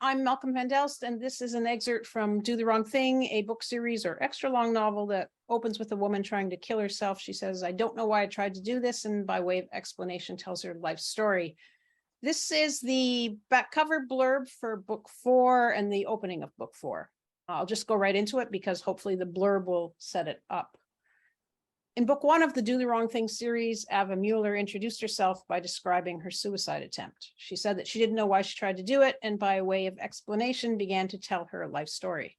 I'm Malcolm Van Delst, and this is an excerpt from Do the Wrong Thing, a book series or extra long novel that opens with a woman trying to kill herself. She says, "I don't know why I tried to do this," and by way of explanation tells her life story. This is the back cover blurb for book 4 and the opening of book 4. I'll just go right into it because hopefully the blurb will set it up. In book 1 of the Do the Wrong Thing series, Ava Mueller introduced herself by describing her suicide attempt. She said that she didn't know why she tried to do it, and by way of explanation began to tell her life story.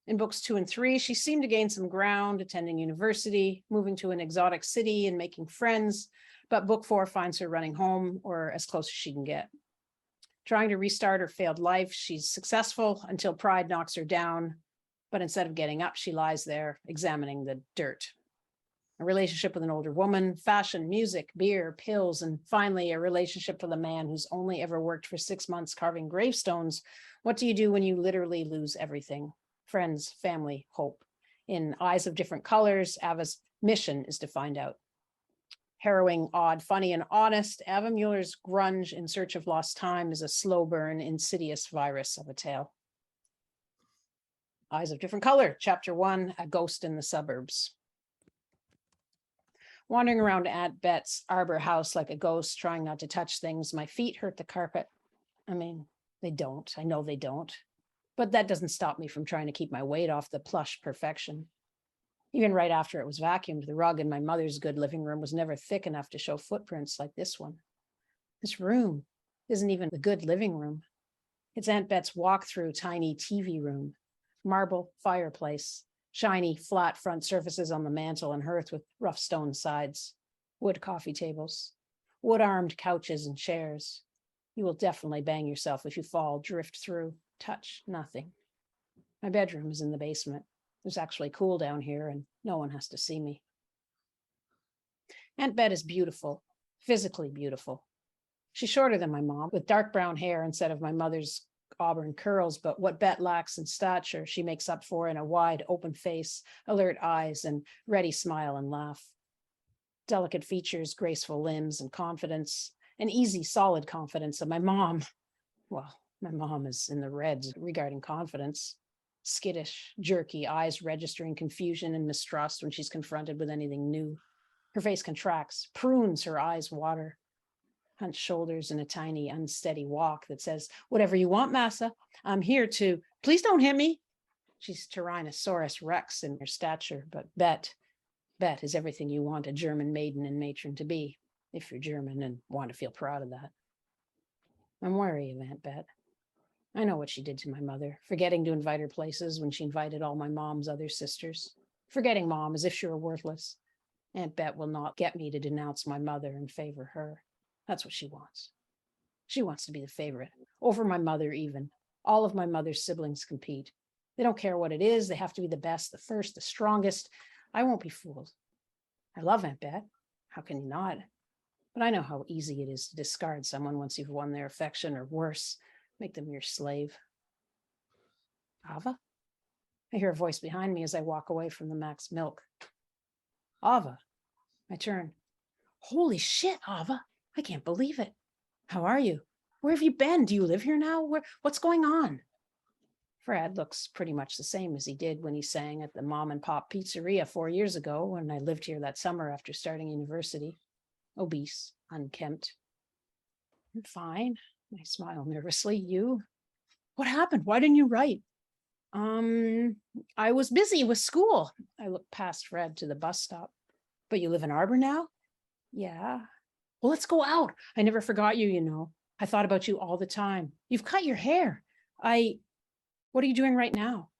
In books 2 and 3, she seemed to gain some ground, attending university, moving to an exotic city, and making friends, but book 4 finds her running home, or as close as she can get. Trying to restart her failed life, she's successful until pride knocks her down, but instead of getting up, she lies there, examining the dirt. A relationship with an older woman, fashion, music, beer, pills, and finally a relationship with a man who's only ever worked for 6 months carving gravestones. What do you do when you literally lose everything? Friends, family, hope. In Eyes of Different Colors, Ava's mission is to find out. Harrowing, odd, funny, and honest, Ava Mueller's Grunge in Search of Lost Time is a slow burn, insidious virus of a tale. Eyes of Different Color, Chapter 1, A Ghost in the Suburbs. Wandering around Aunt Bet's Arbour house like a ghost, trying not to touch things, my feet hurt the carpet. I mean, they don't. I know they don't. But that doesn't stop me from trying to keep my weight off the plush perfection. Even right after it was vacuumed, the rug in my mother's good living room was never thick enough to show footprints like this one. This room isn't even the good living room. It's Aunt Bet's walk-through tiny TV room, marble fireplace, shiny, flat front surfaces on the mantel and hearth with rough stone sides, wood coffee tables, wood-armed couches and chairs. You will definitely bang yourself if you fall, drift through, touch nothing. My bedroom is in the basement. It's actually cool down here and no one has to see me. Aunt Bet is beautiful, physically beautiful. She's shorter than my mom, with dark brown hair instead of my mother's auburn curls, but what Bet lacks in stature, she makes up for in a wide open face, alert eyes, and ready smile and laugh. Delicate features, graceful limbs, and confidence, an easy, solid confidence of my mom. Well, my mom is in the reds regarding confidence. Skittish, jerky, eyes registering confusion and mistrust when she's confronted with anything new. Her face contracts, prunes, her eyes water. Hunched shoulders and a tiny, unsteady walk that says, "Whatever you want, massa. I'm here to, please don't hit me." She's Tyrannosaurus Rex in her stature, but Bet is everything you want a German maiden and matron to be, if you're German and want to feel proud of that. I'm wary of Aunt Bet. I know what she did to my mother, forgetting to invite her places when she invited all my mom's other sisters. Forgetting mom as if she were worthless. Aunt Bet will not get me to denounce my mother and favor her. That's what she wants. She wants to be the favorite, over my mother even. All of my mother's siblings compete. They don't care what it is. They have to be the best, the first, the strongest. I won't be fooled. I love Aunt Bet. How can you not? But I know how easy it is to discard someone once you've won their affection, or worse, make them your slave. Ava? I hear a voice behind me as I walk away from the Max Milk. Ava. I turn. Holy shit, Ava. I can't believe it. How are you? Where have you been? Do you live here now? What's going on? Fred looks pretty much the same as he did when he sang at the mom and pop pizzeria 4 years ago when I lived here that summer after starting university. Obese, unkempt. I'm fine. I smile nervously. You? What happened? Why didn't you write? I was busy with school. I look past Fred to the bus stop. But you live in Arbour now? Yeah. Well, let's go out. I never forgot you, you know. I thought about you all the time. You've cut your hair. What are you doing right now?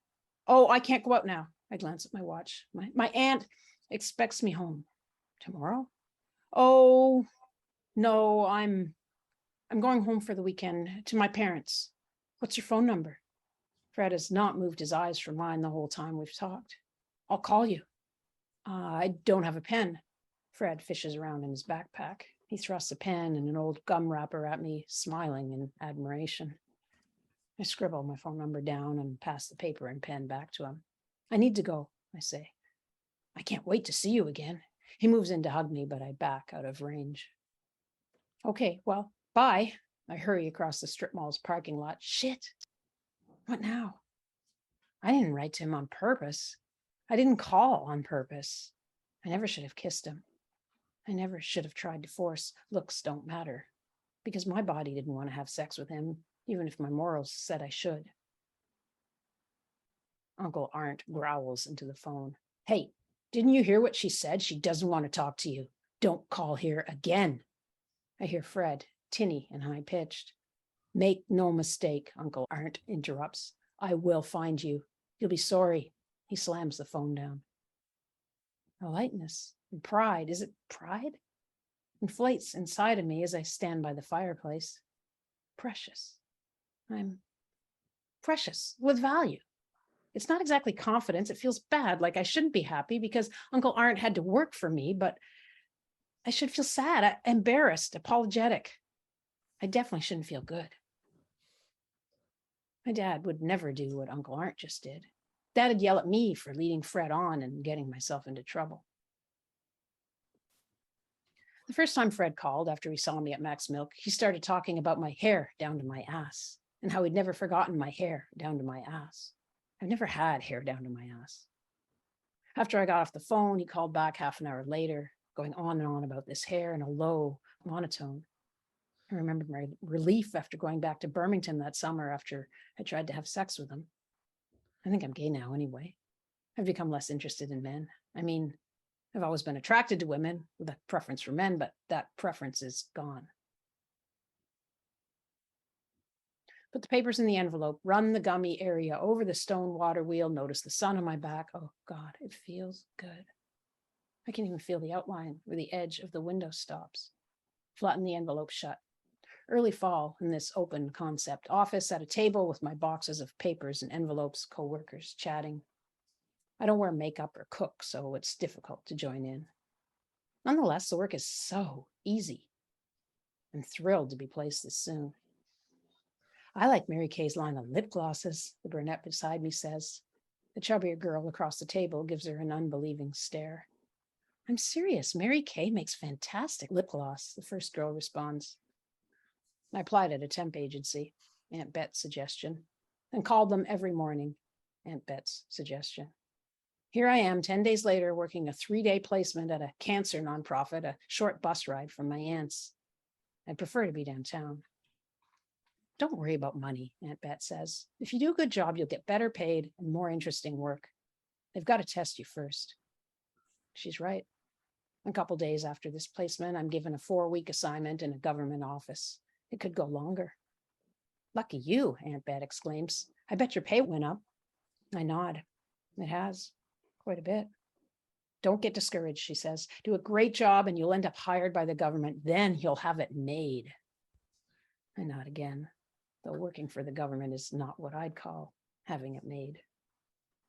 Oh, I can't go out now. I glance at my watch. My aunt expects me home. Tomorrow? Oh, no, I'm going home for the weekend to my parents. What's your phone number? Fred has not moved his eyes from mine the whole time we've talked. I'll call you. I don't have a pen. Fred fishes around in his backpack. He thrusts a pen and an old gum wrapper at me, smiling in admiration. I scribble my phone number down and pass the paper and pen back to him. I need to go, I say. I can't wait to see you again. He moves in to hug me, but I back out of range. Okay, well, bye. I hurry across the strip mall's parking lot. Shit, What now? I didn't write to him on purpose. I didn't call on purpose. I never should have kissed him. I never should have tried to force looks don't matter, because my body didn't want to have sex with him, even if my morals said I should. Uncle Arndt growls into the phone. Hey, didn't you hear what she said? She doesn't want to talk to you. Don't call here again. I hear Fred, tinny and high-pitched. Make no mistake, Uncle Arndt interrupts. I will find you. You'll be sorry. He slams the phone down. A lightness and pride, is it pride? Inflates inside of me as I stand by the fireplace. Precious. I'm precious, with value. It's not exactly confidence. It feels bad, like I shouldn't be happy because Uncle Arndt had to work for me, but I should feel sad, embarrassed, apologetic. I definitely shouldn't feel good. My dad would never do what Uncle Arndt just did. Dad'd yell at me for leading Fred on and getting myself into trouble. The first time Fred called after he saw me at Max Milk, he started talking about my hair down to my ass and how he'd never forgotten my hair down to my ass. I've never had hair down to my ass. After I got off the phone, he called back half an hour later, going on and on about this hair in a low monotone. I remembered my relief after going back to Birmingham that summer after I tried to have sex with him. I think I'm gay now anyway. I've become less interested in men. I mean, I've always been attracted to women with a preference for men, but that preference is gone. Put the papers in the envelope, run the gummy area over the stone water wheel, notice the sun on my back. Oh God, it feels good. I can even feel the outline where the edge of the window stops. Flatten the envelope shut. Early fall in this open concept office at a table with my boxes of papers and envelopes, co-workers chatting. I don't wear makeup or cook, so it's difficult to join in. Nonetheless, the work is so easy. I'm thrilled to be placed this soon. I like Mary Kay's line of lip glosses, the brunette beside me says. The chubbier girl across the table gives her an unbelieving stare. I'm serious. Mary Kay makes fantastic lip gloss, the first girl responds. I applied at a temp agency, Aunt Bet's suggestion, and called them every morning, Aunt Bet's suggestion. Here I am 10 days later working a 3-day placement at a cancer nonprofit, a short bus ride from my aunt's. I'd prefer to be downtown. Don't worry about money, Aunt Bet says. If you do a good job, you'll get better paid and more interesting work. They've got to test you first. She's right. A couple days after this placement, I'm given a 4-week assignment in a government office. It could go longer. Lucky you, Aunt Bet exclaims. I bet your pay went up. I nod. It has. Quite a bit. Don't get discouraged, she says. Do a great job and you'll end up hired by the government. Then you'll have it made. I nod again, though working for the government is not what I'd call having it made.